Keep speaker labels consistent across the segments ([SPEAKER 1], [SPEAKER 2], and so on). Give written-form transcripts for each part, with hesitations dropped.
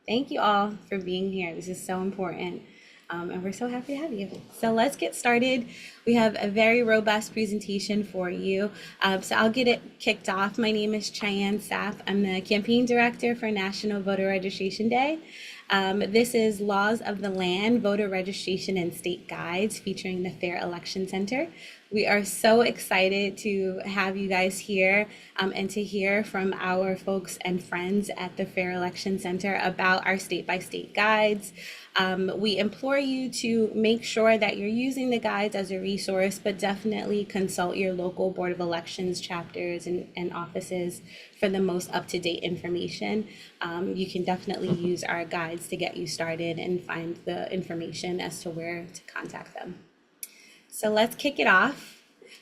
[SPEAKER 1] Thank you all for being here. This is so important. And we're so happy to have you. So let's get started. We have a very robust presentation for you. So I'll get it kicked off. My name is Cheyenne Sapp. I'm the campaign director for National Voter Registration Day. This is Laws of the Land, Voter Registration and State Guides featuring the Fair Election Center. We are so excited to have you guys here and to hear from our folks and friends at the Fair Election Center about our state by state guides. We implore you to make sure that you're using the guides as a resource, but definitely consult your local Board of Elections chapters and offices for the most up-to-date information. You can definitely use our guides to get you started and find the information as to where to contact them. So let's kick it off.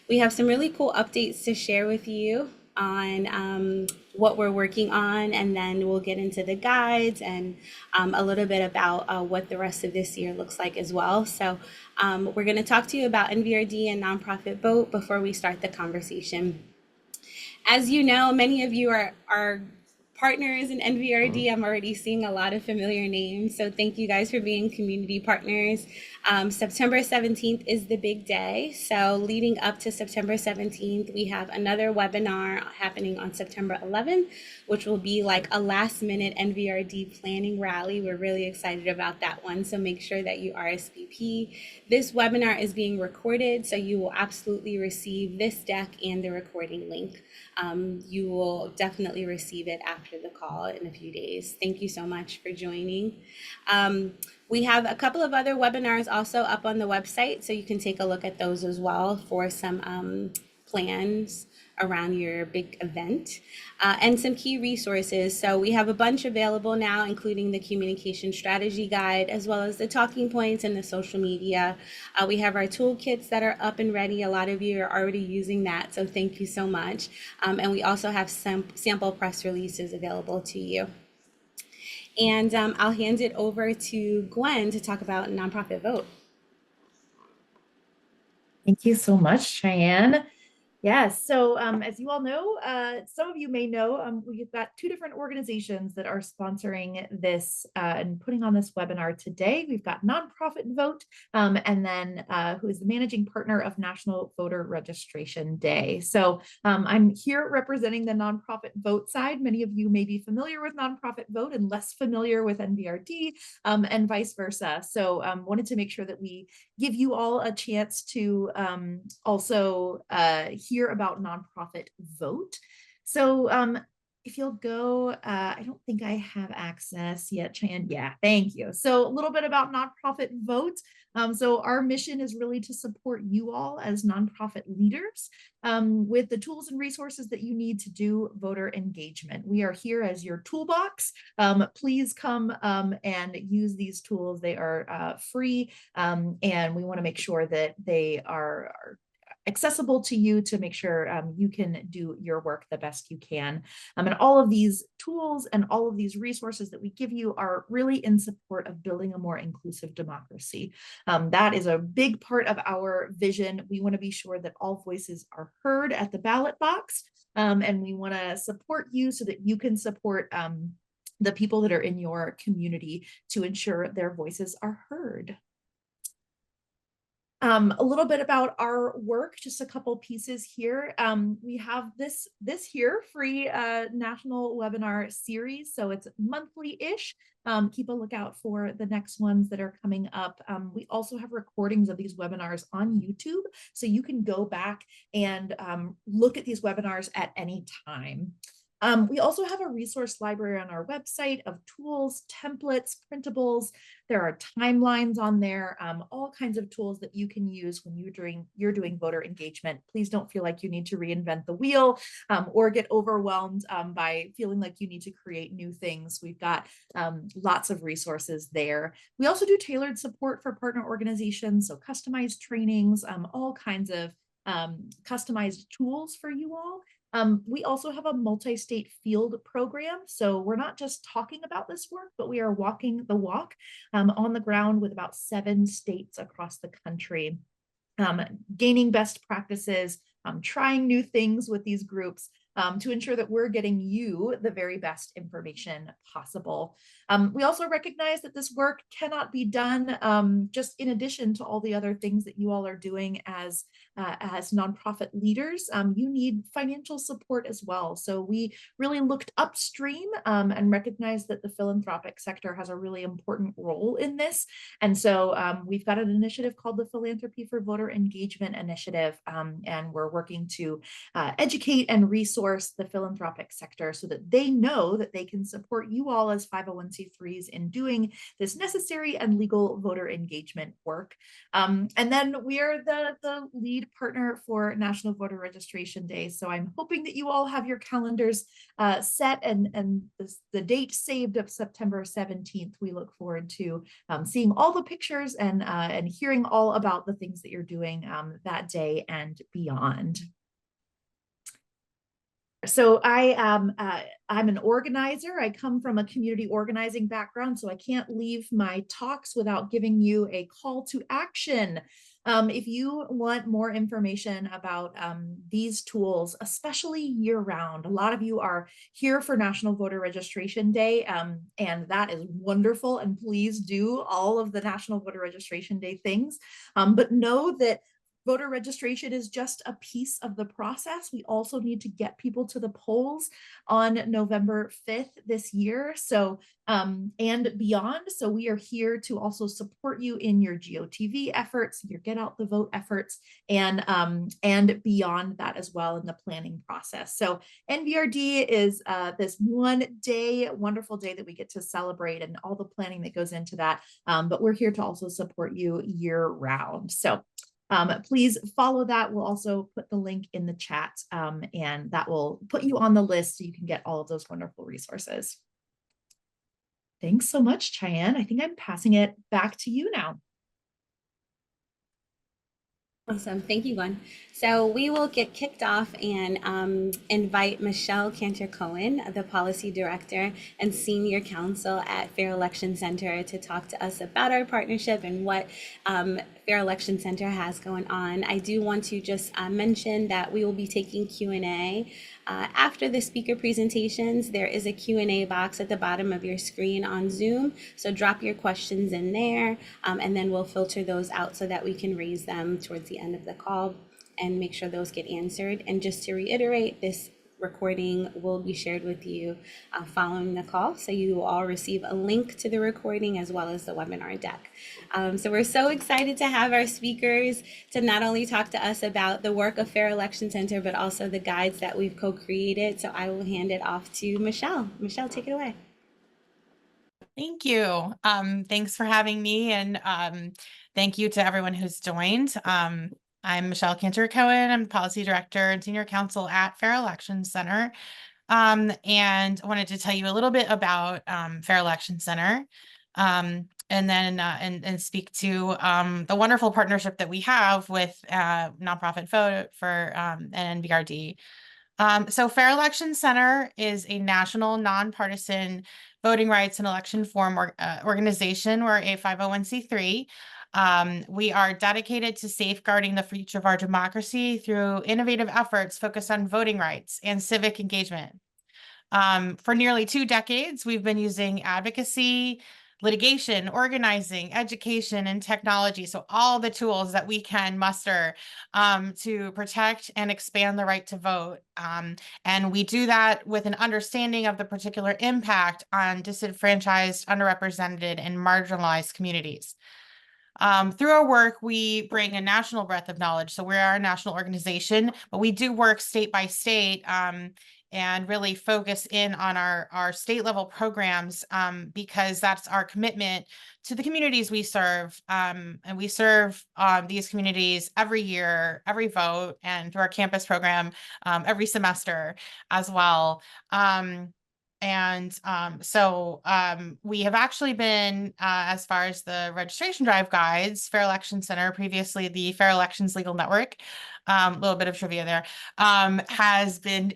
[SPEAKER 1] We have some really cool updates to share with you on what we're working on, and then we'll get into the guides and a little bit about what the rest of this year looks like as well. So we're going to talk to you about NVRD and nonprofit vote before we start the conversation. As you know, many of you are partners in NVRD. I'm already seeing a lot of familiar names. So thank you guys for being community partners. September 17th is the big day. So leading up to September 17th, we have another webinar happening on September 11th, which will be like a last minute NVRD planning rally. We're really excited about that one. So make sure that you RSVP. This webinar is being recorded, so you will absolutely receive this deck and the recording link. You will definitely receive it after the call in a few days. Thank you so much for joining. We have a couple of other webinars also up on the website, so you can take a look at those as well for some plans around your big event and some key resources. So we have a bunch available now, including the communication strategy guide, as well as the talking points and the social media. We have our toolkits that are up and ready. A lot of you are already using that, so thank you so much. And we also have some sample press releases available to you. And I'll hand it over to Gwen to talk about nonprofit vote.
[SPEAKER 2] Thank you so much, Cheyenne. Yes, so as you all know, some of you may know, we've got two different organizations that are sponsoring this and putting on this webinar today. We've got Nonprofit Vote, and then who is the managing partner of National Voter Registration Day. So I'm here representing the Nonprofit Vote side. Many of you may be familiar with Nonprofit Vote and less familiar with NVRD, and vice versa. So wanted to make sure that we give you all a chance to also hear about Nonprofit Vote. So if you'll go, I don't think I have access yet, Chan. Yeah, thank you. So a little bit about Nonprofit Vote. So our mission is really to support you all as nonprofit leaders with the tools and resources that you need to do voter engagement. We are here as your toolbox. Please come and use these tools. They are free, and we want to make sure that they are accessible to you to make sure you can do your work the best you can. And all of these tools and all of these resources that we give you are really in support of building a more inclusive democracy. That is a big part of our vision. We want to be sure that all voices are heard at the ballot box, and we want to support you so that you can support the people that are in your community to ensure their voices are heard. A little bit about our work, just a couple pieces here. We have this here free national webinar series, so it's monthly-ish. Keep a lookout for the next ones that are coming up. We also have recordings of these webinars on YouTube, so you can go back and look at these webinars at any time. We also have a resource library on our website of tools, templates, printables. There are timelines on there, all kinds of tools that you can use when you're doing voter engagement. Please don't feel like you need to reinvent the wheel or get overwhelmed by feeling like you need to create new things. We've got lots of resources there. We also do tailored support for partner organizations, so customized trainings, all kinds of customized tools for you all. We also have a multi-state field program. So we're not just talking about this work, but we are walking the walk on the ground with about 7 states across the country, gaining best practices, trying new things with these groups, to ensure that we're getting you the very best information possible. We also recognize that this work cannot be done just in addition to all the other things that you all are doing as nonprofit leaders. You need financial support as well. So we really looked upstream and recognized that the philanthropic sector has a really important role in this. And so we've got an initiative called the Philanthropy for Voter Engagement Initiative, and we're working to educate and resource the philanthropic sector so that they know that they can support you all as 501c3s in doing this necessary and legal voter engagement work. And then we are the lead partner for National Voter Registration Day. So I'm hoping that you all have your calendars set and the date saved of September 17th. We look forward to seeing all the pictures and hearing all about the things that you're doing that day and beyond. So I'm an organizer. I come from a community organizing background, so I can't leave my talks without giving you a call to action. If you want more information about these tools, especially year round, a lot of you are here for National Voter Registration Day, and that is wonderful. And please do all of the National Voter Registration Day things. But know that voter registration is just a piece of the process. We also need to get people to the polls on November 5th this year. So, and beyond. So we are here to also support you in your GOTV efforts, your get out the vote efforts, and beyond that as well in the planning process. So NVRD is this one day, wonderful day that we get to celebrate and all the planning that goes into that. But we're here to also support you year round. So please follow that. We'll also put the link in the chat and that will put you on the list so you can get all of those wonderful resources. Thanks so much, Cheyenne. I think I'm passing it back to you now.
[SPEAKER 1] Awesome. Thank you, Gwen. So we will get kicked off and invite Michelle Kanter Cohen, the Policy Director and Senior Counsel at Fair Election Center, to talk to us about our partnership and what Fair Election Center has going on. I do want to just mention that we will be taking Q&A. After the speaker presentations, there is a Q&A box at the bottom of your screen on Zoom. So drop your questions in there, and then we'll filter those out so that we can raise them towards the end of the call and make sure those get answered. And just to reiterate, this recording will be shared with you following the call. So you will all receive a link to the recording as well as the webinar deck. So we're so excited to have our speakers to not only talk to us about the work of Fair Election Center, but also the guides that we've co-created. So I will hand it off to Michelle. Michelle, take it away.
[SPEAKER 3] Thank you. Thanks for having me, and thank you to everyone who's joined. I'm Michelle Kanter Cohen. I'm Policy Director and Senior Counsel at Fair Election Center. And I wanted to tell you a little bit about Fair Election Center, and then and speak to the wonderful partnership that we have with nonprofit Vote for and NVRD. So Fair Election Center is a national nonpartisan voting rights and election reform organization. We're a 501c3. We are dedicated to safeguarding the future of our democracy through innovative efforts focused on voting rights and civic engagement. For nearly 2 decades, we've been using advocacy, litigation, organizing, education, and technology. So all the tools that we can muster to protect and expand the right to vote. And we do that with an understanding of the particular impact on disenfranchised, underrepresented, and marginalized communities. Through our work, we bring a national breadth of knowledge. So we are a national organization, but we do work state by state and really focus in on our state level programs because that's our commitment to the communities we serve. And we serve these communities every year, every vote, and through our campus program every semester as well. So we have actually been, as far as the registration drive guides, Fair Election Center, previously the Fair Elections Legal Network, a little bit of trivia there, has been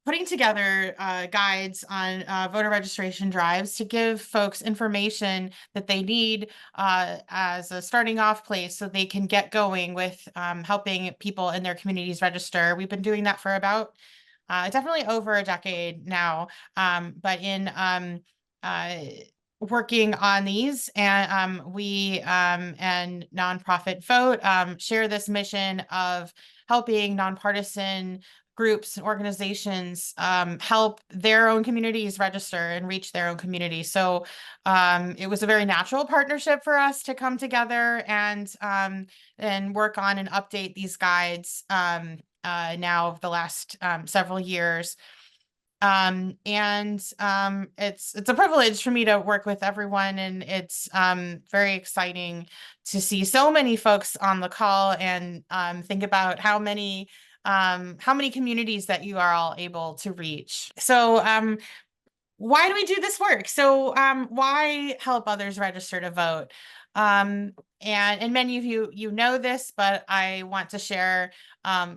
[SPEAKER 3] putting together guides on voter registration drives to give folks information that they need as a starting off place so they can get going with helping people in their communities register. We've been doing that for about definitely over a decade now. But in uh, working on these, and we and Nonprofit Vote share this mission of helping nonpartisan groups and organizations help their own communities register and reach their own community. So it was a very natural partnership for us to come together and work on and update these guides now of the last several years. It's a privilege for me to work with everyone, and it's very exciting to see so many folks on the call and think about how many communities that you are all able to reach. So why do we do this work? So why help others register to vote? And many of you know this, but I want to share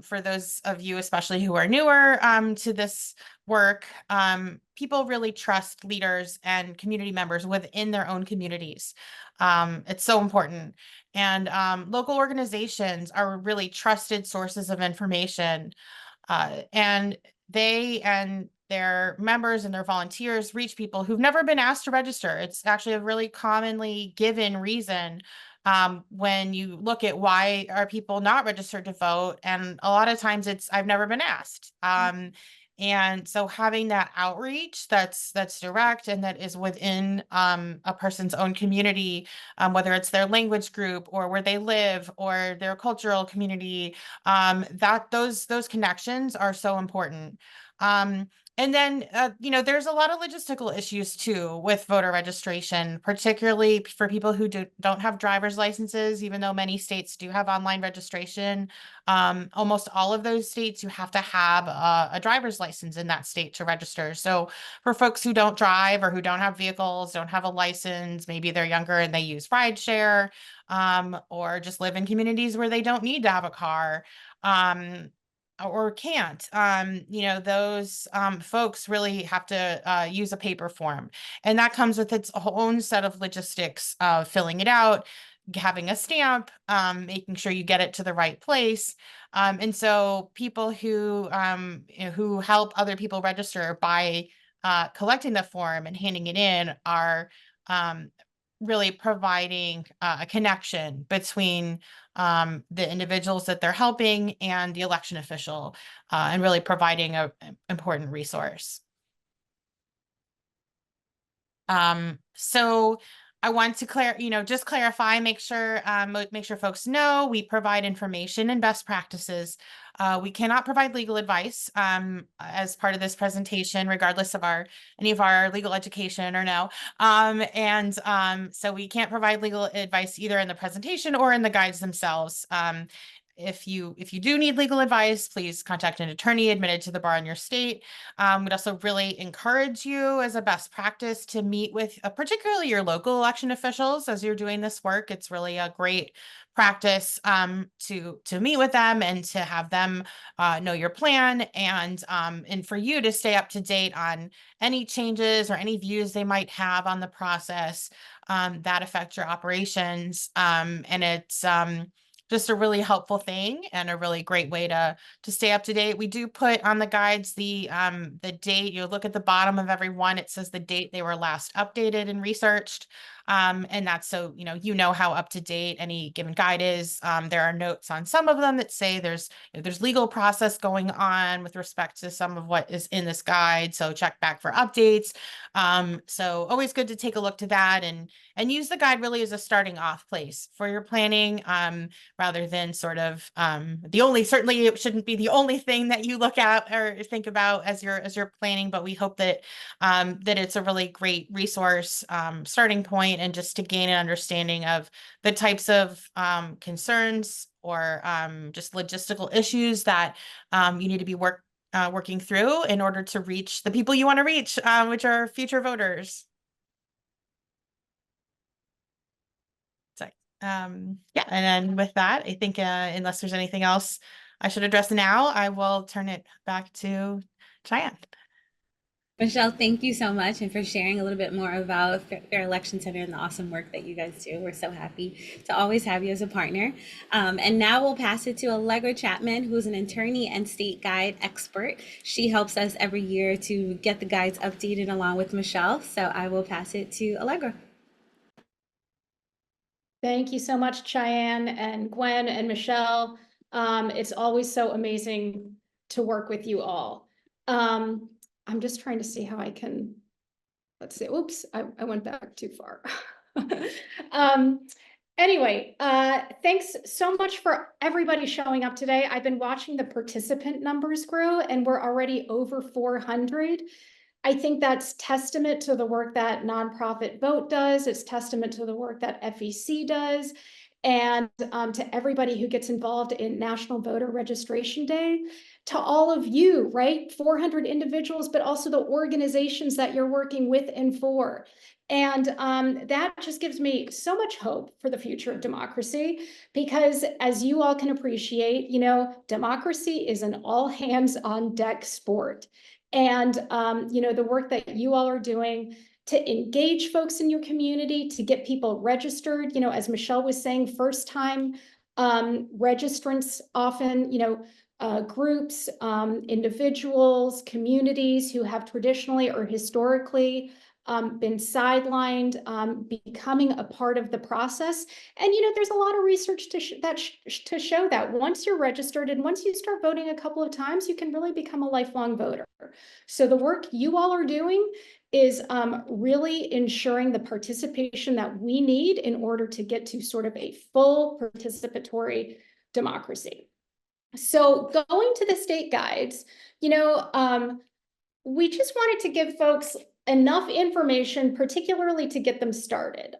[SPEAKER 3] for those of you, especially who are newer to this work, people really trust leaders and community members within their own communities. It's so important. And local organizations are really trusted sources of information. And they and their members and their volunteers reach people who've never been asked to register. It's actually a really commonly given reason when you look at why are people not registered to vote. And a lot of times it's, I've never been asked. And so having that outreach that's direct and that is within a person's own community, whether it's their language group or where they live or their cultural community, that those connections are so important. And then, there's a lot of logistical issues too with voter registration, particularly for people who don't have driver's licenses, even though many states do have online registration. Almost all of those states, you have to have a driver's license in that state to register. So for folks who don't drive or who don't have vehicles, don't have a license, maybe they're younger and they use rideshare, or just live in communities where they don't need to have a car. Or can't, those folks really have to use a paper form. And that comes with its own set of logistics of filling it out, having a stamp, making sure you get it to the right place. And so people who help other people register by collecting the form and handing it in are really providing a connection between the individuals that they're helping and the election official, and really providing an important resource. So I want to clarify, make sure folks know we provide information and best practices. We cannot provide legal advice as part of this presentation, regardless of any of our legal education or no. So we can't provide legal advice either in the presentation or in the guides themselves. If you do need legal advice, please contact an attorney admitted to the bar in your state. We'd also really encourage you as a best practice to meet with particularly your local election officials as you're doing this work. It's really a great practice to meet with them and to have them know your plan, and for you to stay up to date on any changes or any views they might have on the process that affect your operations. And it's just a really helpful thing and a really great way to stay up to date. We do put on the guides the date. You look at the bottom of every one, it says the date they were last updated and researched. And that's so how up to date any given guide is. There are notes on some of them that say there's legal process going on with respect to some of what is in this guide. So check back for updates. So always good to take a look to that and use the guide really as a starting off place for your planning, rather than sort of certainly it shouldn't be the only thing that you look at or think about as you're planning, but we hope that it's a really great resource starting point, and just to gain an understanding of the types of concerns or just logistical issues that you need to be working through in order to reach the people you want to reach, which are future voters. And then with that, I think unless there's anything else I should address now, I will turn it back to Cheyenne.
[SPEAKER 1] Michelle, thank you so much and for sharing a little bit more about Fair Election Center and the awesome work that you guys do. We're so happy to always have you as a partner. And now we'll pass it to Allegra Chapman, who's an attorney and state guide expert. She helps us every year to get the guides updated along with Michelle. So I will pass it to Allegra.
[SPEAKER 4] Thank you so much, Cheyenne and Gwen and Michelle. It's always so amazing to work with you all. I'm just trying to see how I can, let's see, oops, I went back too far. Anyway, thanks so much for everybody showing up today. I've been watching the participant numbers grow and we're already over 400. I think that's testament to the work that nonprofit Vote does. It's testament to the work that FEC does, and to everybody who gets involved in National Voter Registration Day, to all of you, right? 400 individuals, but also the organizations that you're working with and for. And that just gives me so much hope for the future of democracy, because as you all can appreciate, you know, democracy is an all hands on deck sport. And, you know, the work that you all are doing to engage folks in your community, to get people registered, you know, as Michelle was saying, first time registrants often, you know, groups, individuals, communities who have traditionally or historically been sidelined, becoming a part of the process. And, you know, there's a lot of research to show that once you're registered and once you start voting a couple of times, you can really become a lifelong voter. So the work you all are doing is really ensuring the participation that we need in order to get to sort of a full participatory democracy. So going to the state guides, you know, we just wanted to give folks enough information, particularly to get them started.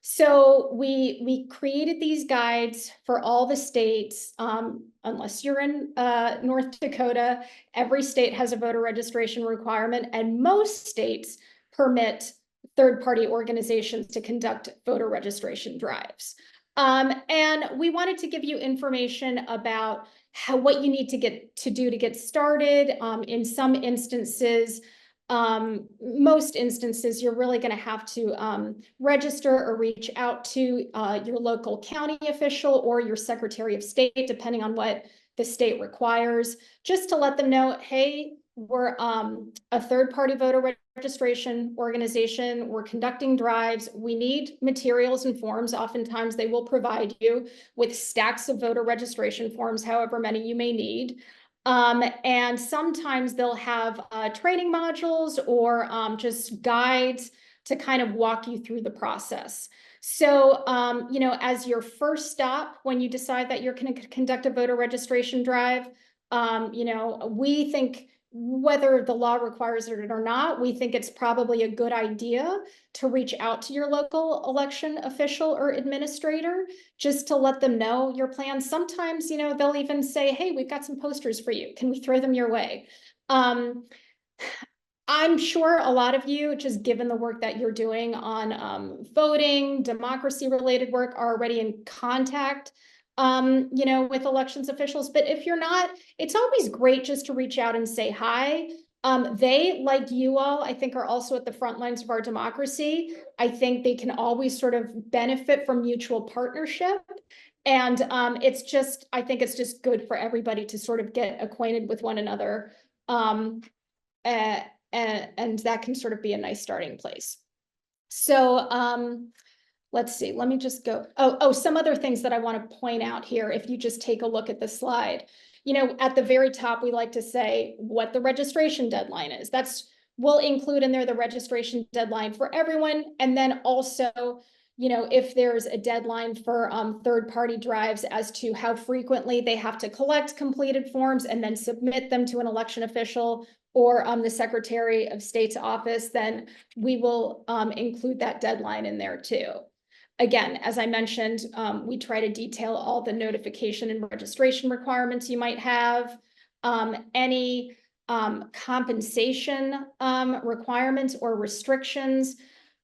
[SPEAKER 4] So we created these guides for all the states, unless you're in North Dakota. Every state has a voter registration requirement, and most states permit third-party organizations to conduct voter registration drives. And we wanted to give you information about what you need to do to get started. In some instances, most instances, you're really going to have to register or reach out to your local county official or your Secretary of State, depending on what the state requires, just to let them know, hey, we're a third-party voter registration organization. We're conducting drives. We need materials and forms. Oftentimes, they will provide you with stacks of voter registration forms, however many you may need. And sometimes they'll have training modules or just guides to kind of walk you through the process. So, you know, as your first stop, when you decide that you're going to conduct a voter registration drive, you know, we think whether the law requires it or not, we think it's probably a good idea to reach out to your local election official or administrator just to let them know your plans. Sometimes, you know, they'll even say, hey, we've got some posters for you. Can we throw them your way? I'm sure a lot of you, just given the work that you're doing on voting, democracy-related work, are already in contact you know, with elections officials. But if you're not, it's always great just to reach out and say hi. They, like you all, I think, are also at the front lines of our democracy. I think they can always sort of benefit from mutual partnership. And it's just, I think it's just good for everybody to sort of get acquainted with one another. And that can sort of be a nice starting place. So, let's see, let me just go. Some other things that I want to point out here. If you just take a look at the slide, you know, at the very top, we like to say what the registration deadline is. We'll include in there the registration deadline for everyone. And then also, you know, if there's a deadline for third-party drives as to how frequently they have to collect completed forms and then submit them to an election official or the Secretary of State's office, then we will include that deadline in there too. Again, as I mentioned, we try to detail all the notification and registration requirements you might have, any compensation requirements or restrictions.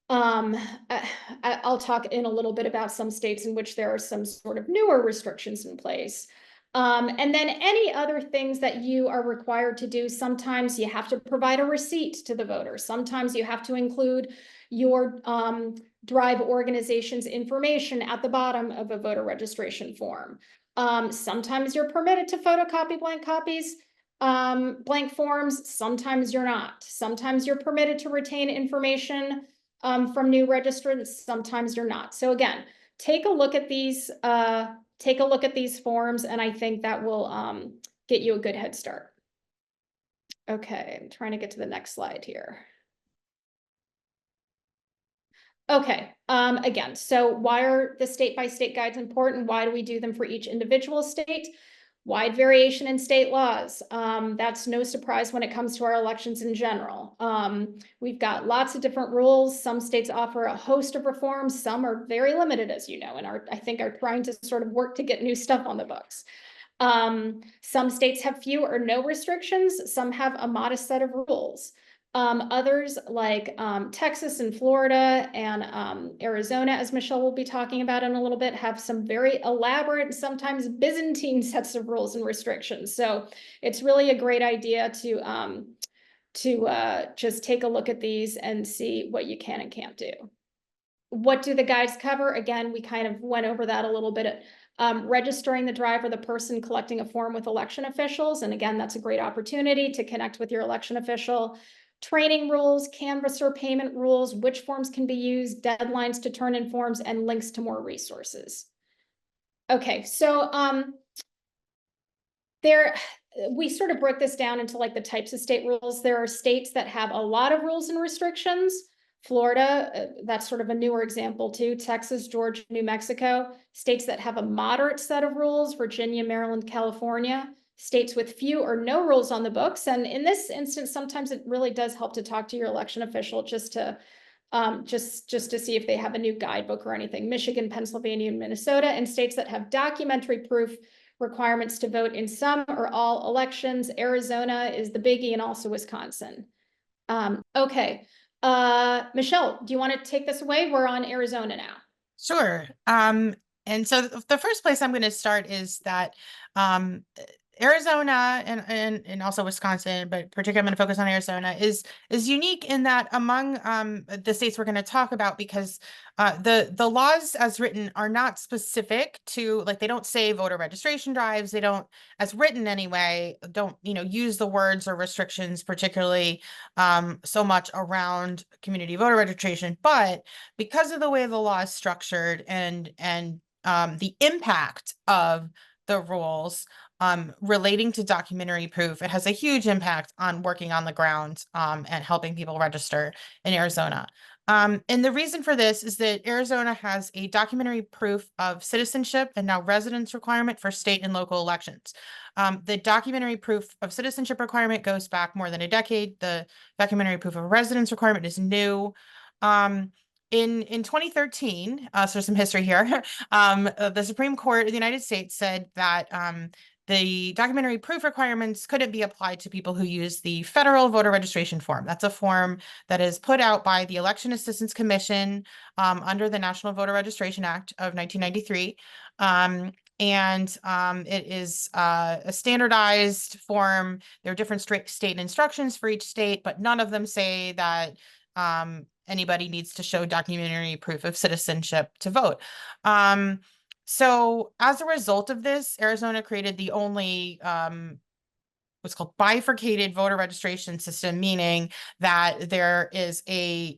[SPEAKER 4] I'll talk in a little bit about some states in which there are some sort of newer restrictions in place. And then any other things that you are required to do, sometimes you have to provide a receipt to the voter. Sometimes you have to include your drive organization's information at the bottom of a voter registration form. Sometimes you're permitted to photocopy blank forms. Sometimes you're not. Sometimes you're permitted to retain information from new registrants. Sometimes you're not. So again, take a look at these forms, and I think that will get you a good head start. Okay, I'm trying to get to the next slide here. Okay, again, so why are the state-by-state guides important? Why do we do them for each individual state? Wide variation in state laws. That's no surprise when it comes to our elections in general. We've got lots of different rules. Some states offer a host of reforms. Some are very limited, as you know, and I think are trying to sort of work to get new stuff on the books. Some states have few or no restrictions. Some have a modest set of rules. Others like Texas and Florida and Arizona, as Michelle will be talking about in a little bit, have some very elaborate, sometimes Byzantine sets of rules and restrictions. So it's really a great idea to just take a look at these and see what you can and can't do. What do the guides cover? Again, we kind of went over that a little bit. Registering the driver, the person collecting a form with election officials. And again, that's a great opportunity to connect with your election official. Training rules, canvasser payment rules, which forms can be used, deadlines to turn in forms, and links to more resources. Okay, so we sort of broke this down into like the types of state rules. There are states that have a lot of rules and restrictions. Florida, that's sort of a newer example too. Texas, Georgia, New Mexico. States that have a moderate set of rules, Virginia, Maryland, California. States with few or no rules on the books. And in this instance, sometimes it really does help to talk to your election official just to see if they have a new guidebook or anything. Michigan, Pennsylvania, and Minnesota, and states that have documentary proof requirements to vote in some or all elections. Arizona is the biggie, and also Wisconsin. Okay. Michelle, do you want to take this away? We're on Arizona now.
[SPEAKER 3] Sure. And so the first place I'm going to start is that Arizona and also Wisconsin, but particularly I'm going to focus on Arizona, is unique in that among the states we're going to talk about, because the laws as written are not specific to, like, they don't say voter registration drives. They don't, as written anyway, don't use the words or restrictions particularly so much around community voter registration. But because of the way the law is structured and the impact of the rules relating to documentary proof, it has a huge impact on working on the ground and helping people register in Arizona. And the reason for this is that Arizona has a documentary proof of citizenship and now residence requirement for state and local elections. The documentary proof of citizenship requirement goes back more than a decade. The documentary proof of residence requirement is new. In 2013, so some history here, the Supreme Court of the United States said that the documentary proof requirements couldn't be applied to people who use the federal voter registration form. That's a form that is put out by the Election Assistance Commission under the National Voter Registration Act of 1993. It is a standardized form. There are different state instructions for each state, but none of them say that anybody needs to show documentary proof of citizenship to vote. So as a result of this, Arizona created the only what's called bifurcated voter registration system, meaning that there is a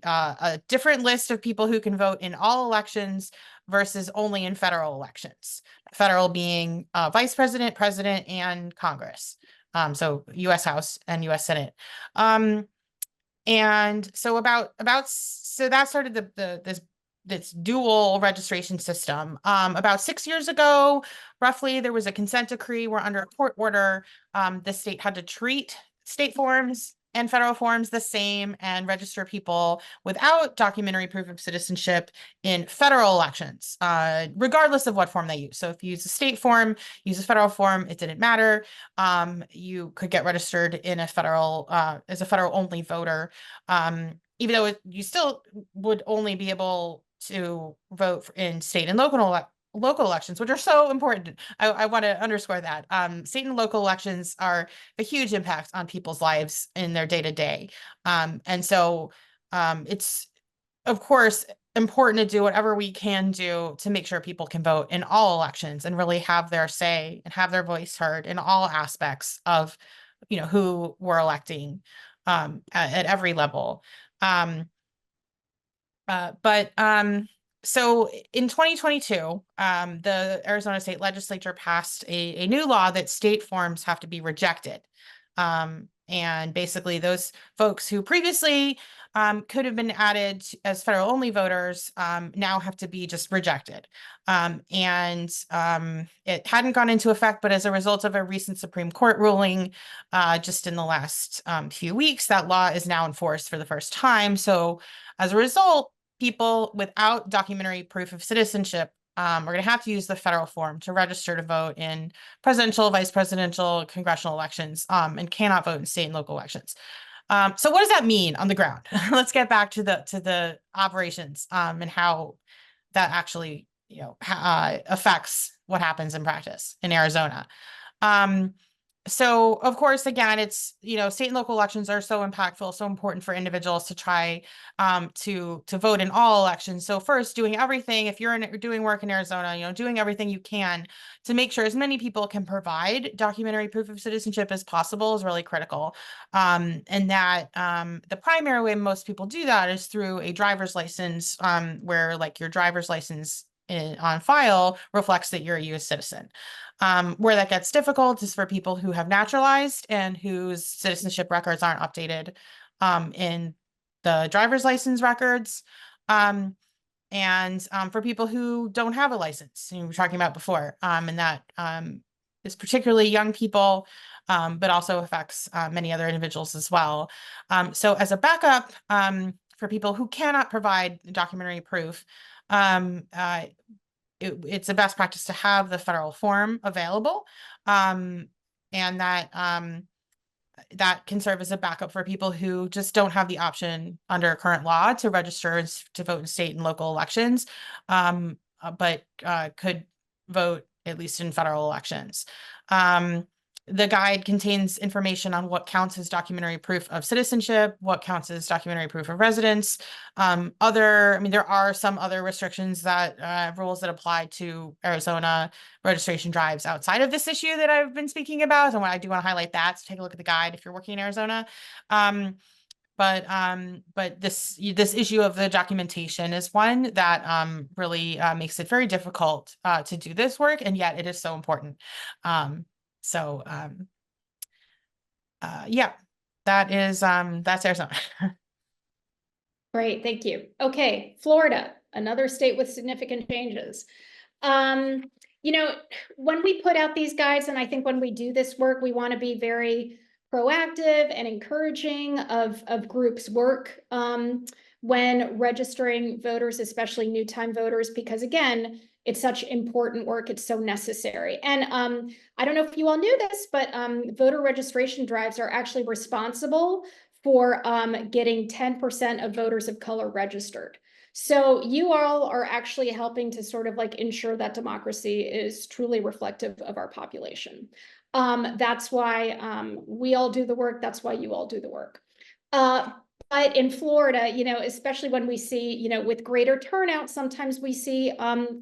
[SPEAKER 3] different list of people who can vote in all elections versus only in federal elections. Federal being vice president, president, and Congress. So U.S. House and U.S. Senate. And so so that started this dual registration system. About 6 years ago, roughly, there was a consent decree where under a court order, the state had to treat state forms and federal forms the same and register people without documentary proof of citizenship in federal elections, regardless of what form they use. So if you use a state form, use a federal form, it didn't matter. You could get registered in a federal, as a federal only voter, even though you still would only be able to vote in state and local local elections, which are so important. I want to underscore that. State and local elections are a huge impact on people's lives in their day to day. And so it's, of course, important to do whatever we can do to make sure people can vote in all elections and really have their say and have their voice heard in all aspects of, who we're electing at every level. So in 2022, the Arizona State Legislature passed a new law that state forms have to be rejected. And basically those folks who previously could have been added as federal only voters now have to be just rejected. And it hadn't gone into effect, but as a result of a recent Supreme Court ruling just in the last few weeks, that law is now enforced for the first time. So as a result, people without documentary proof of citizenship are going to have to use the federal form to register to vote in presidential, vice presidential, congressional elections, and cannot vote in state and local elections. So what does that mean on the ground? Let's get back to the operations and how that actually affects what happens in practice in Arizona. So of course, again, it's, state and local elections are so impactful, so important for individuals to try to vote in all elections. So first, doing everything, if you're doing work in Arizona, doing everything you can to make sure as many people can provide documentary proof of citizenship as possible is really critical. And that the primary way most people do that is through a driver's license, where like your driver's license on file reflects that you're a U.S. citizen. Where that gets difficult is for people who have naturalized and whose citizenship records aren't updated in the driver's license records. And for people who don't have a license, we were talking about before, and that is particularly young people, but also affects many other individuals as well. So as a backup for people who cannot provide documentary proof, it's the best practice to have the federal form available, and that that can serve as a backup for people who just don't have the option under current law to register to vote in state and local elections, but could vote at least in federal elections. The guide contains information on what counts as documentary proof of citizenship, what counts as documentary proof of residence. There are some other restrictions that rules that apply to Arizona registration drives outside of this issue that I've been speaking about. And I do want to highlight that. So take a look at the guide if you're working in Arizona. But this issue of the documentation is one that really makes it very difficult to do this work, and yet it is so important. Yeah, that's Arizona.
[SPEAKER 4] Great, thank you. Okay, Florida, another state with significant changes. When we put out these guides, and I think when we do this work, we want to be very proactive and encouraging of groups' work when registering voters, especially new time voters, because again, it's such important work. It's so necessary. And I don't know if you all knew this, but voter registration drives are actually responsible for getting 10% of voters of color registered. So you all are actually helping to sort of like ensure that democracy is truly reflective of our population. That's why we all do the work. That's why you all do the work. But in Florida, especially when we see, with greater turnout, sometimes we see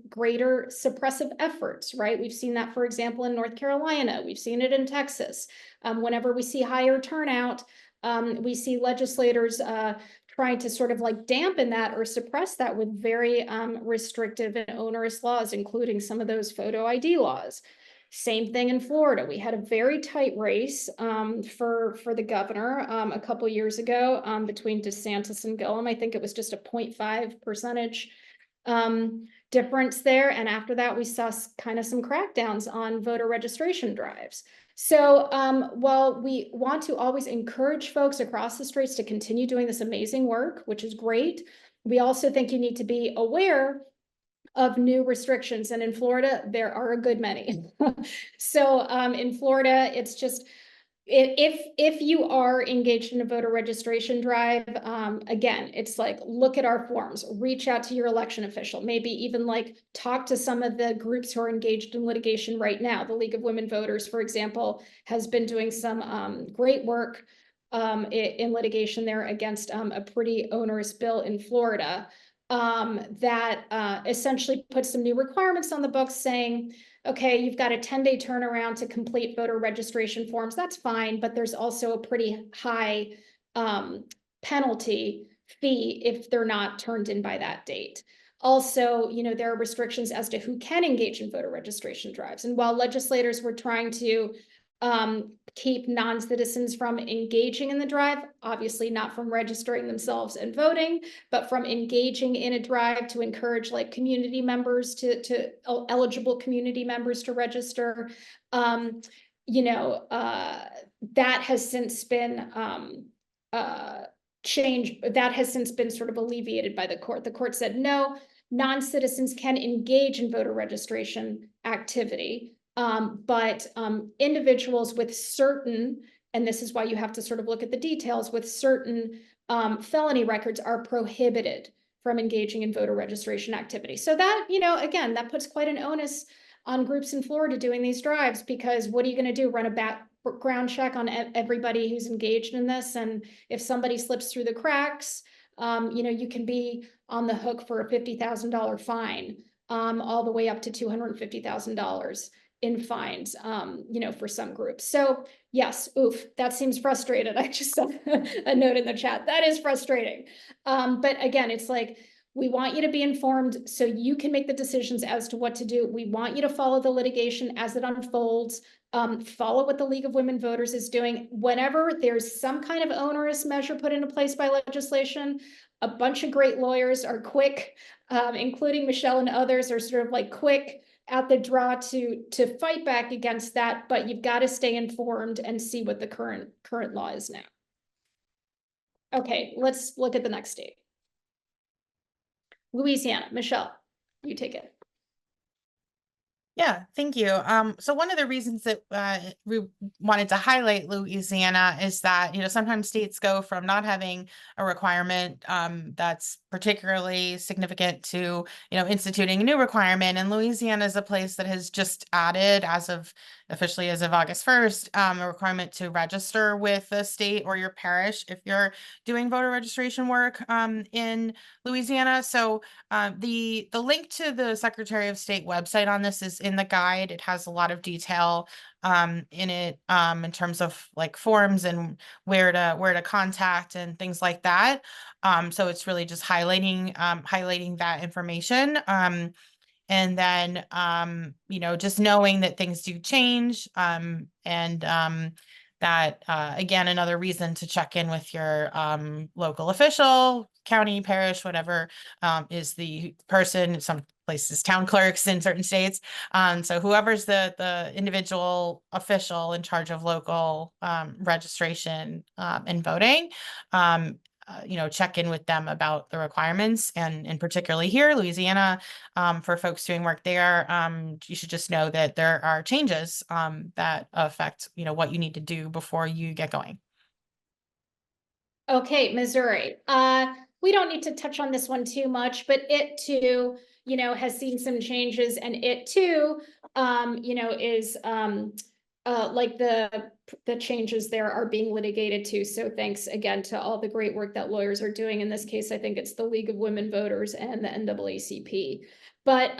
[SPEAKER 4] greater suppressive efforts, right? We've seen that, for example, in North Carolina. We've seen it in Texas. Whenever we see higher turnout, we see legislators trying to sort of like dampen that or suppress that with very restrictive and onerous laws, including some of those photo ID laws. Same thing in Florida. We had a very tight race for the governor a couple years ago between DeSantis and Gillum. I think it was just a 0.5 percentage difference there. And after that, we saw kind of some crackdowns on voter registration drives. So while we want to always encourage folks across the states to continue doing this amazing work, which is great, we also think you need to be aware of new restrictions. And in Florida, there are a good many. So in Florida, it's just if you are engaged in a voter registration drive, again, it's like, look at our forms, reach out to your election official, maybe even like talk to some of the groups who are engaged in litigation right now. The League of Women Voters, for example, has been doing some great work in litigation there against a pretty onerous bill in Florida that essentially puts some new requirements on the books saying, okay, you've got a 10-day turnaround to complete voter registration forms. That's fine, but there's also a pretty high penalty fee if they're not turned in by that date. Also, there are restrictions as to who can engage in voter registration drives. And while legislators were trying to keep non-citizens from engaging in the drive, obviously not from registering themselves and voting, but from engaging in a drive to encourage like community members to eligible community members to register. That has since been changed. That has since been sort of alleviated by the court. The court said, no, non-citizens can engage in voter registration activity. But individuals with certain, and this is why you have to sort of look at the details, with certain felony records are prohibited from engaging in voter registration activity. So that, again, that puts quite an onus on groups in Florida doing these drives, because what are you going to do? Run a background check on everybody who's engaged in this? And if somebody slips through the cracks, you can be on the hook for a $50,000 fine, all the way up to $250,000 in fines, for some groups. So yes, oof, that seems frustrated. I just saw a note in the chat. That is frustrating. But again, it's like, we want you to be informed so you can make the decisions as to what to do. We want you to follow the litigation as it unfolds. Follow what the League of Women Voters is doing. Whenever there's some kind of onerous measure put into place by legislation, a bunch of great lawyers are quick, including Michelle and others, are sort of like quick at the draw to fight back against that, but you've got to stay informed and see what the current law is now. Okay, let's look at the next state. Louisiana. Michelle, you take it.
[SPEAKER 3] Yeah, thank you. So one of the reasons that we wanted to highlight Louisiana is that, sometimes states go from not having a requirement that's particularly significant to, instituting a new requirement. And Louisiana is a place that has just added, officially as of August 1st, a requirement to register with the state or your parish if you're doing voter registration work in Louisiana. So the link to the Secretary of State website on this is in the guide. It has a lot of detail in it in terms of like forms and where to contact and things like that. So it's really just highlighting that information. And then, just knowing that things do change, and that, again, another reason to check in with your local official, county, parish, whatever, is the person, some places, town clerks in certain states. So whoever's the individual official in charge of local registration and voting, check in with them about the requirements, and particularly here, Louisiana, for folks doing work there, you should just know that there are changes that affect, what you need to do before you get going.
[SPEAKER 4] Okay, Missouri. We don't need to touch on this one too much, but it too, has seen some changes, and it too, is like the changes there are being litigated too. So thanks again to all the great work that lawyers are doing. In this case, I think it's the League of Women Voters and the NAACP. But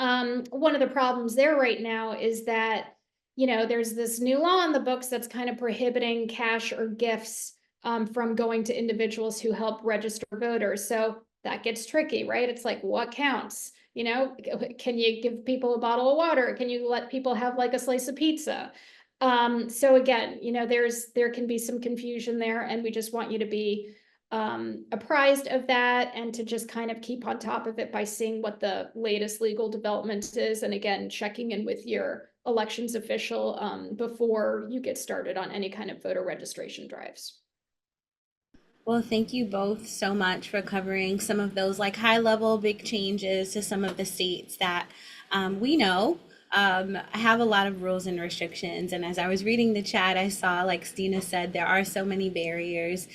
[SPEAKER 4] one of the problems there right now is that, there's this new law on the books that's kind of prohibiting cash or gifts from going to individuals who help register voters. So that gets tricky, right? It's like, what counts? Can you give people a bottle of water? Can you let people have like a slice of pizza? So again, there can be some confusion there, and we just want you to be apprised of that, and to just kind of keep on top of it by seeing what the latest legal development is, and again, checking in with your elections official before you get started on any kind of voter registration drives.
[SPEAKER 1] Well, thank you both so much for covering some of those like high level big changes to some of the states that we know have a lot of rules and restrictions. And as I was reading the chat, I saw, like Stina said, there are so many barriers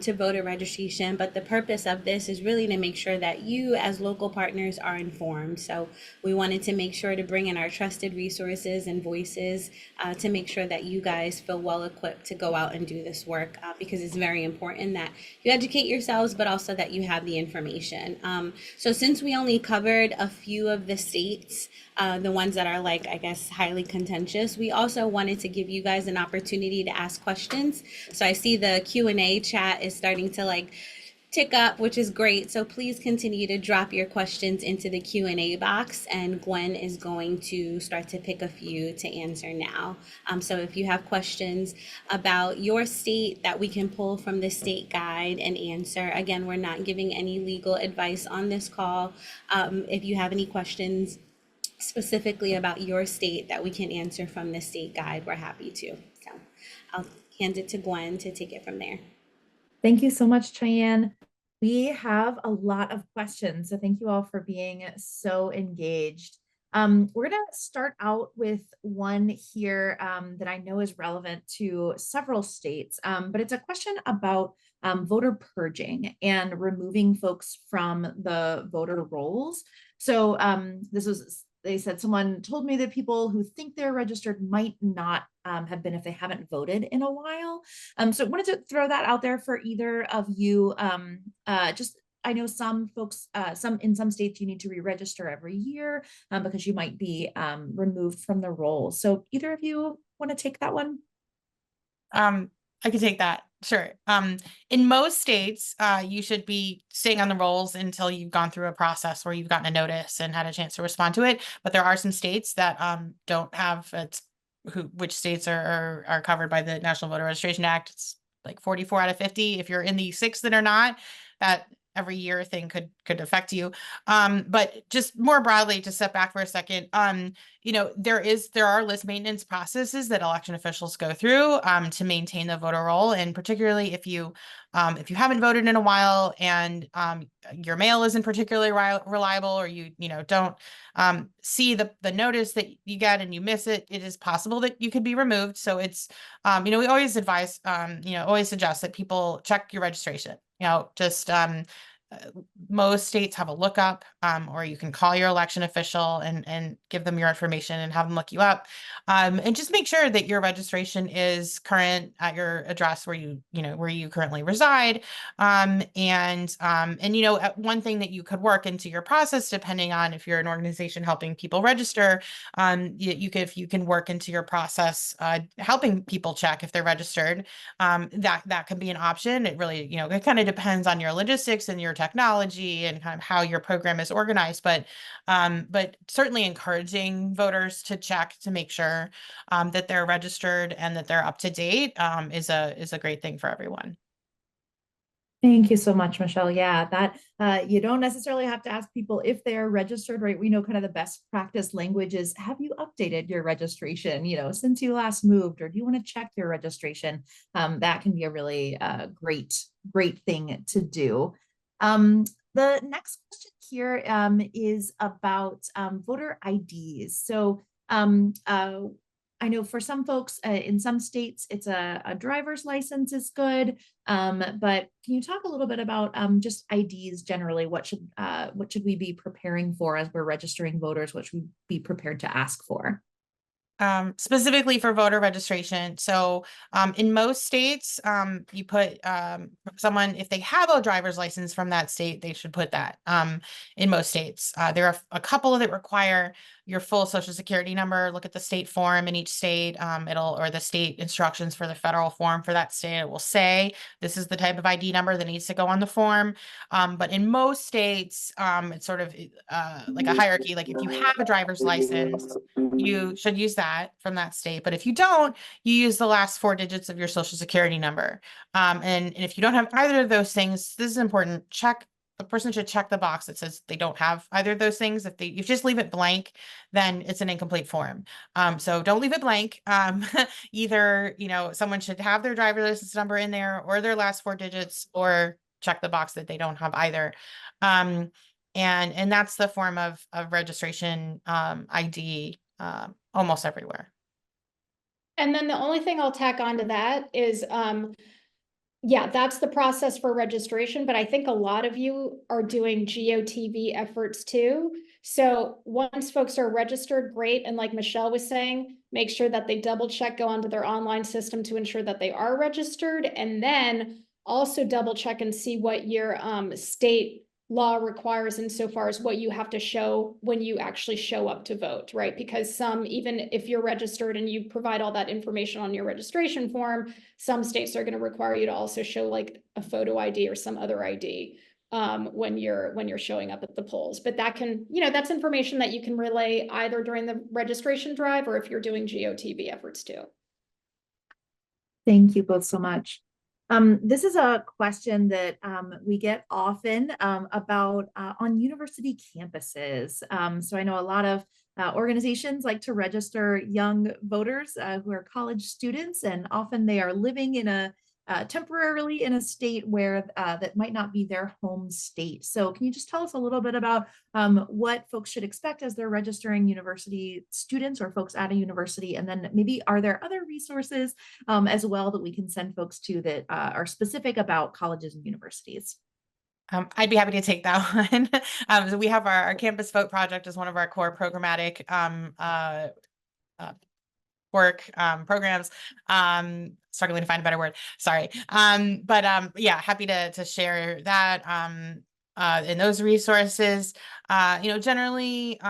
[SPEAKER 1] to voter registration. But the purpose of this is really to make sure that you, as local partners, are informed. So we wanted to make sure to bring in our trusted resources and voices to make sure that you guys feel well equipped to go out and do this work, because it's very important that you educate yourselves, but also that you have the information. So since we only covered a few of the states, the ones that are, like, I guess, highly contentious, we also wanted to give you guys an opportunity to ask questions. So I see the Q&A chat is starting to, like, tick up, which is great. So please continue to drop your questions into the Q&A box, and Gwen is going to start to pick a few to answer now. So if you have questions about your state that we can pull from the state guide and answer, again, we're not giving any legal advice on this call. If you have any questions specifically about your state that we can answer from the state guide, we're happy to. So I'll hand it to Gwen to take it from there.
[SPEAKER 2] Thank you so much, Cheyenne. We have a lot of questions, so thank you all for being so engaged. We're going to start out with one here that I know is relevant to several states, but it's a question about voter purging and removing folks from the voter rolls. So they said someone told me that people who think they're registered might not have been if they haven't voted in a while. So I wanted to throw that out there for either of you. I know some folks, in some states you need to re-register every year because you might be removed from the roll. So either of you want to take that one?
[SPEAKER 3] I can take that. Sure. In most states, you should be staying on the rolls until you've gone through a process where you've gotten a notice and had a chance to respond to it. But there are some states that don't have which states are covered by the National Voter Registration Act. It's like 44 out of 50. If you're in the 6 that are not, that every year thing could affect you. But just more broadly, to step back for a second, there are list maintenance processes that election officials go through to maintain the voter roll, and particularly if you haven't voted in a while and your mail isn't particularly reliable, or you don't see the notice that you get and you miss it, it is possible that you could be removed. So it's we always advise always suggest that people check your registration. Most states have a lookup, or you can call your election official and give them your information and have them look you up, and just make sure that your registration is current at your address where you currently reside. One thing that you could work into your process, depending on if you're an organization helping people register, you can work into your process helping people check if they're registered. That can be an option. It really it kind of depends on your logistics and your technology and kind of how your program is organized, but certainly encouraging voters to check to make sure that they're registered and that they're up to date is a great thing for everyone.
[SPEAKER 2] Thank you so much, Michelle. Yeah, that you don't necessarily have to ask people if they are registered, right? We know kind of the best practice language is, have you updated your registration, since you last moved, or do you want to check your registration? That can be a really great thing to do. The next question here is about voter IDs. So I know for some folks in some states, it's a driver's license is good. But can you talk a little bit about just IDs generally? What should we be preparing for as we're registering voters? What should we be prepared to ask for?
[SPEAKER 3] Specifically for voter registration. So in most states, you put someone, if they have a driver's license from that state, they should put that in most states. There are a couple that require your full social security number. Look at the state form in each state, or the state instructions for the federal form for that state. It will say, this is the type of ID number that needs to go on the form. But in most states, it's sort of like a hierarchy. Like if you have a driver's license, you should use that from that state. But if you don't, you use the last 4 digits of your social security number. And if you don't have either of those things, this is important. The person should check the box that says they don't have either of those things. If you just leave it blank, then it's an incomplete form. So don't leave it blank. Either, someone should have their driver's license number in there or their last 4 digits, or check the box that they don't have either. And that's the form of registration ID almost everywhere.
[SPEAKER 4] And then the only thing I'll tack on to that is, yeah, that's the process for registration, but I think a lot of you are doing GOTV efforts too. So once folks are registered, great. And like Michelle was saying, make sure that they double check, go onto their online system to ensure that they are registered. And then also double check and see what your state law requires insofar as what you have to show when you actually show up to vote, right? Because some, even if you're registered and you provide all that information on your registration form, some states are going to require you to also show like a photo ID or some other ID when you're showing up at the polls. But that can, that's information that you can relay either during the registration drive or if you're doing GOTV efforts too.
[SPEAKER 2] Thank you both so much. This is a question that we get often about on university campuses. So I know a lot of organizations like to register young voters who are college students, and often they are living in a temporarily in a state where that might not be their home state. So can you just tell us a little bit about what folks should expect as they're registering university students or folks at a university? And then maybe are there other resources as well that we can send folks to that are specific about colleges and universities?
[SPEAKER 3] I'd be happy to take that one. So we have our Campus Vote project as one of our core programmatic programs. Struggling to find a better word. Sorry. Yeah, happy to share that in those resources. Generally,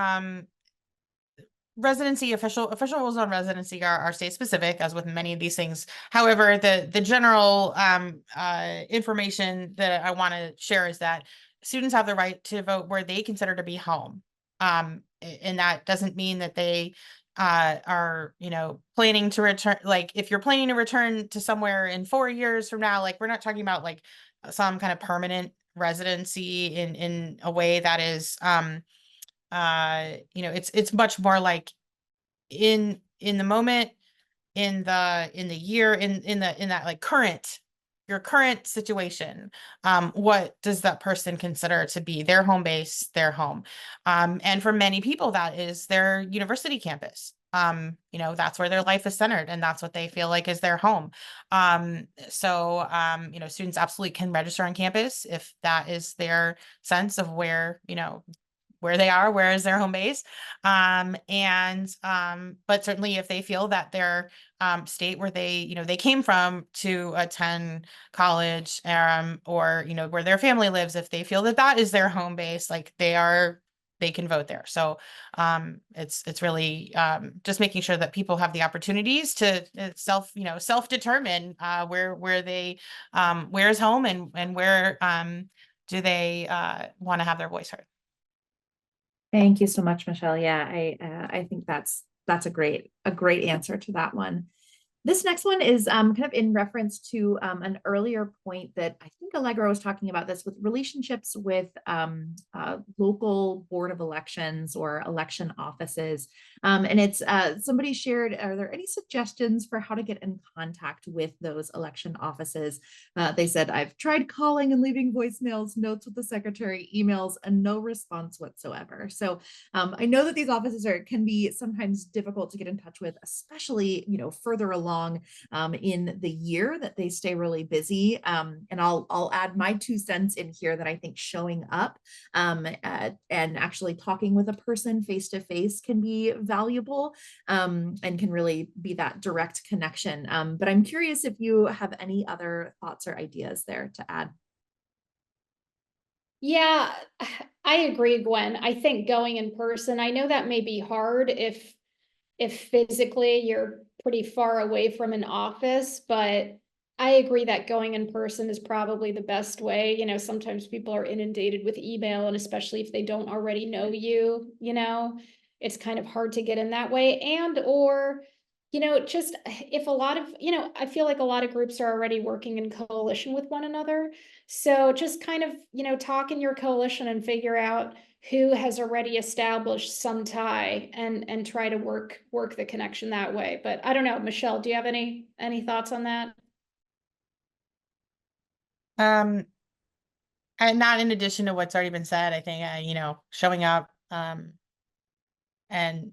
[SPEAKER 3] residency official rules on residency are state specific, as with many of these things. However, the general information that I want to share is that students have the right to vote where they consider to be home. And that doesn't mean that they are, planning to return. Like if you're planning to return to somewhere in 4 years from now, like we're not talking about like some kind of permanent residency in a way that is it's much more like in the moment, in the year, in that like your current situation. What does that person consider to be their home base, their home? And for many people that is their university campus. That's where their life is centered, and that's what they feel like is their home. Students absolutely can register on campus if that is their sense of where where they are, where is their home base. But certainly if they feel that their state where they came from to attend college, or, where their family lives, if they feel that that is their home base, like they can vote there. So it's really just making sure that people have the opportunities to self-determine where they where is home, and where do they want to have their voice heard.
[SPEAKER 2] Thank you so much, Michelle. Yeah, I think that's a great answer to that one. This next one is kind of in reference to an earlier point that I think Allegra was talking about, this with relationships with local board of elections or election offices. And it's somebody shared, are there any suggestions for how to get in contact with those election offices? They said, I've tried calling and leaving voicemails, notes with the secretary, emails, and no response whatsoever. So I know that these offices can be sometimes difficult to get in touch with, especially, further along in the year that they stay really busy. And I'll add my 2 cents in here that I think showing up and actually talking with a person face to face can be valuable and can really be that direct connection. But I'm curious if you have any other thoughts or ideas there to add.
[SPEAKER 4] Yeah, I agree, Gwen. I think going in person, I know that may be hard if physically you're pretty far away from an office, but I agree that going in person is probably the best way. Sometimes people are inundated with email, and especially if they don't already know you, it's kind of hard to get in that way. Or just if a lot of, I feel like a lot of groups are already working in coalition with one another. So just kind of, talk in your coalition and figure out who has already established some tie and try to work the connection that way. But I don't know, Michelle, do you have any thoughts on that?
[SPEAKER 3] And not in addition to what's already been said, I think, showing up, and,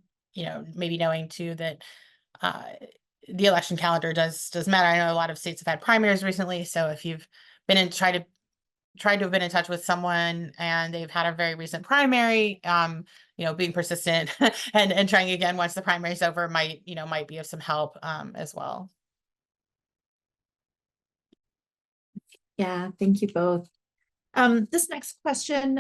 [SPEAKER 3] maybe knowing too that the election calendar does matter. I know a lot of states have had primaries recently, so if you've been in tried to have been in touch with someone and they've had a very recent primary, being persistent and trying again once the primary is over might be of some help as well.
[SPEAKER 2] Yeah, thank you both. This next question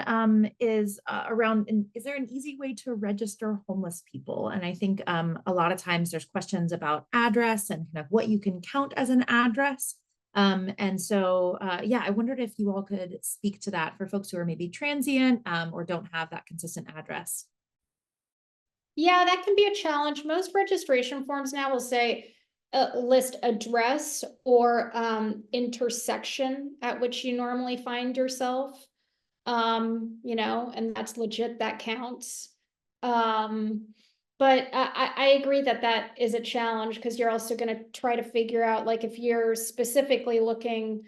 [SPEAKER 2] is around, is there an easy way to register homeless people? And I think a lot of times there's questions about address and kind of what you can count as an address. And so, yeah, I wondered if you all could speak to that for folks who are maybe transient or don't have that consistent address.
[SPEAKER 4] Yeah, that can be a challenge. Most registration forms now will say list address or intersection at which you normally find yourself. And that's legit, that counts. But I agree that is a challenge because you're also going to try to figure out, like, if you're specifically looking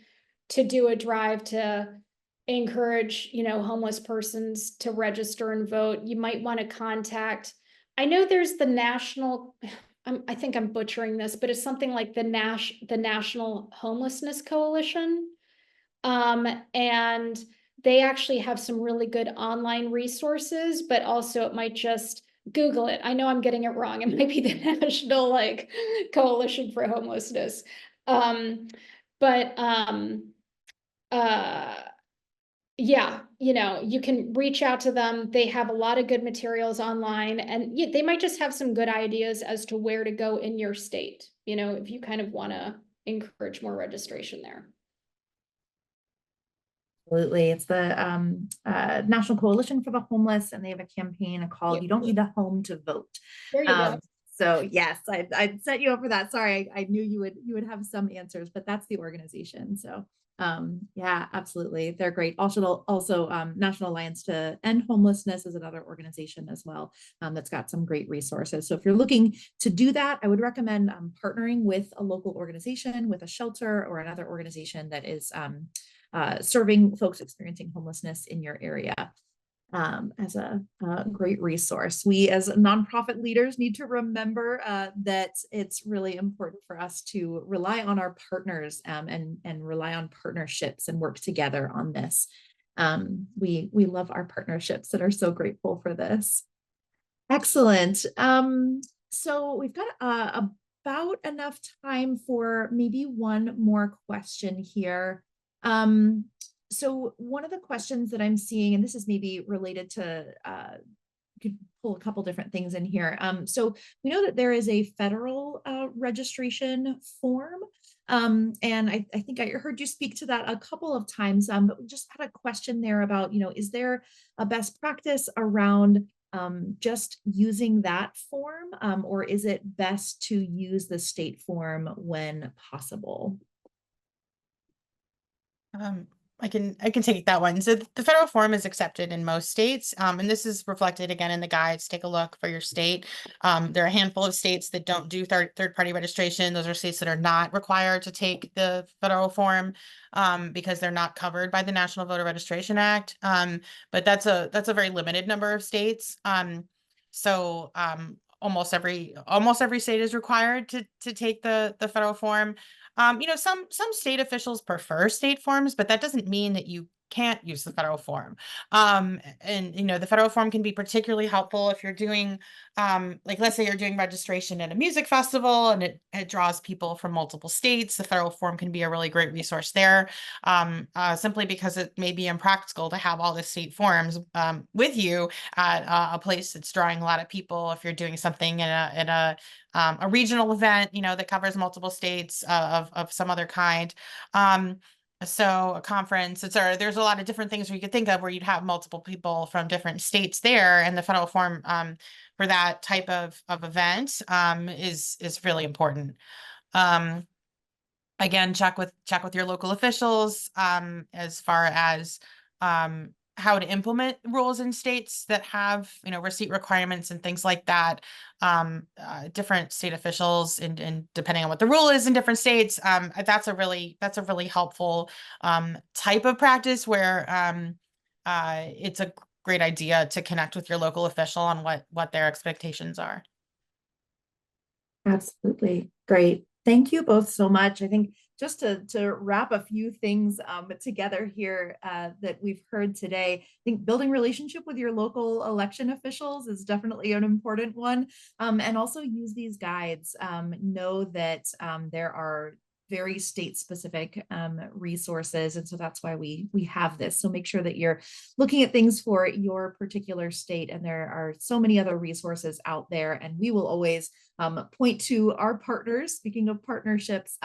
[SPEAKER 4] to do a drive to encourage, homeless persons to register and vote, you might want to contact, I know there's the national, I think I'm butchering this, but it's something like the National Homelessness Coalition. And they actually have some really good online resources, but also it might just Google it. I know I'm getting it wrong. It might be the National Coalition for Homelessness. Yeah, you can reach out to them. They have a lot of good materials online, and they might just have some good ideas as to where to go in your state, if you kind of want to encourage more registration there.
[SPEAKER 2] Absolutely. It's the National Coalition for the Homeless, and they have a campaign called "You Don't Need a Home to Vote."
[SPEAKER 4] There you go.
[SPEAKER 2] So yes, I'd set you up for that. Sorry, I knew you would have some answers, but that's the organization. So yeah, absolutely. They're great. Also, National Alliance to End Homelessness is another organization as well that's got some great resources. So if you're looking to do that, I would recommend partnering with a local organization, with a shelter or another organization that is serving folks experiencing homelessness in your area as a great resource. We as nonprofit leaders need to remember that it's really important for us to rely on our partners and rely on partnerships and work together on this. We love our partnerships and are so grateful for this. Excellent. So we've got about enough time for maybe one more question here. So one of the questions that I'm seeing, and this is maybe related to, could pull a couple different things in here. So we know that there is a federal registration form. And I think I heard you speak to that a couple of times, but we just had a question there about, is there a best practice around just using that form, or is it best to use the state form when possible?
[SPEAKER 3] I can take that one. So the federal form is accepted in most states, and this is reflected again in the guides. Take a look for your state. There are a handful of states that don't do third-party registration. Those are states that are not required to take the federal form because they're not covered by the National Voter Registration Act. But that's a very limited number of states. So almost every state is required to take the federal form. Some state officials prefer state forms, but that doesn't mean that you can't use the federal form. And the federal form can be particularly helpful if you're doing, let's say you're doing registration at a music festival and it draws people from multiple states. The federal form can be a really great resource there, simply because it may be impractical to have all the state forms with you at a place that's drawing a lot of people. If you're doing something in a regional event, that covers multiple states of some other kind. So a conference, there's a lot of different things we could think of where you'd have multiple people from different states there, and the federal form for that type of event is really important. Again, check with your local officials as far as how to implement rules in states that have receipt requirements and things like that. Different state officials and depending on what the rule is in different states, that's a really helpful type of practice where it's a great idea to connect with your local official on what their expectations are.
[SPEAKER 2] Absolutely. Great. Thank you both so much. I think just to wrap a few things together here that we've heard today, I think building relationship with your local election officials is definitely an important one. And also use these guides. Know that there are very state specific resources. And so that's why we have this. So make sure that you're looking at things for your particular state. And there are so many other resources out there. And we will always point to our partners. Speaking of partnerships,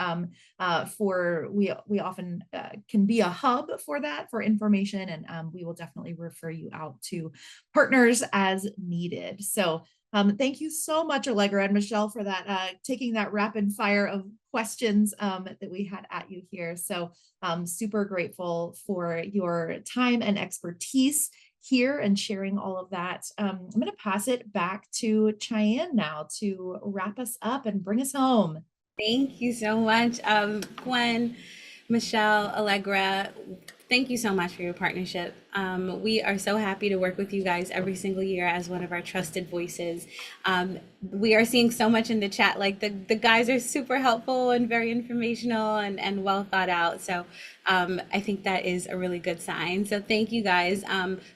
[SPEAKER 2] we often can be a hub for that, for information, and we will definitely refer you out to partners as needed. So thank you so much, Allegra and Michelle, for that, taking that rapid fire of questions that we had at you here. So super grateful for your time and expertise here and sharing all of that. I'm going to pass it back to Cheyenne now to wrap us up and bring us home.
[SPEAKER 1] Thank you so much, Gwen, Michelle, Allegra. Thank you so much for your partnership. We are so happy to work with you guys every single year as one of our trusted voices. We are seeing so much in the chat, like the guys are super helpful and very informational and well thought out. So I think that is a really good sign. So thank you guys.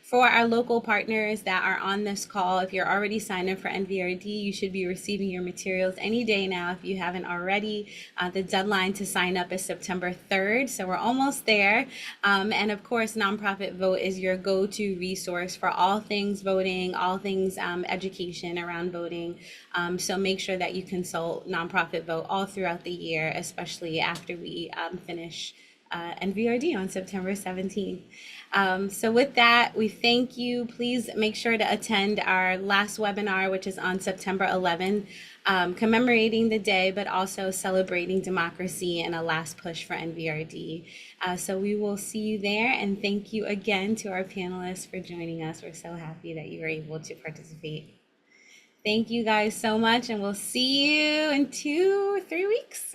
[SPEAKER 1] For our local partners that are on this call, if you're already signed up for NVRD, you should be receiving your materials any day now if you haven't already. The deadline to sign up is September 3rd, so we're almost there. And of course, Nonprofit Vote is your go-to resource for all things voting, all things education around voting. So make sure that you consult Nonprofit Vote all throughout the year, especially after we finish NVRD on September 17th. So with that, we thank you. Please make sure to attend our last webinar, which is on September 11th, commemorating the day, but also celebrating democracy and a last push for NVRD. So we will see you there. And thank you again to our panelists for joining us. We're so happy that you were able to participate. Thank you guys so much, and we'll see you in 2 or 3 weeks.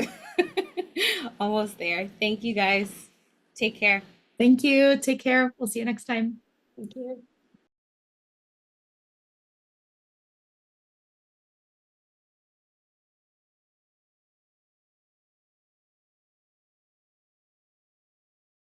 [SPEAKER 1] Almost there. Thank you guys. Take care.
[SPEAKER 2] Thank you. Take care. We'll see you next time.
[SPEAKER 4] Thank you.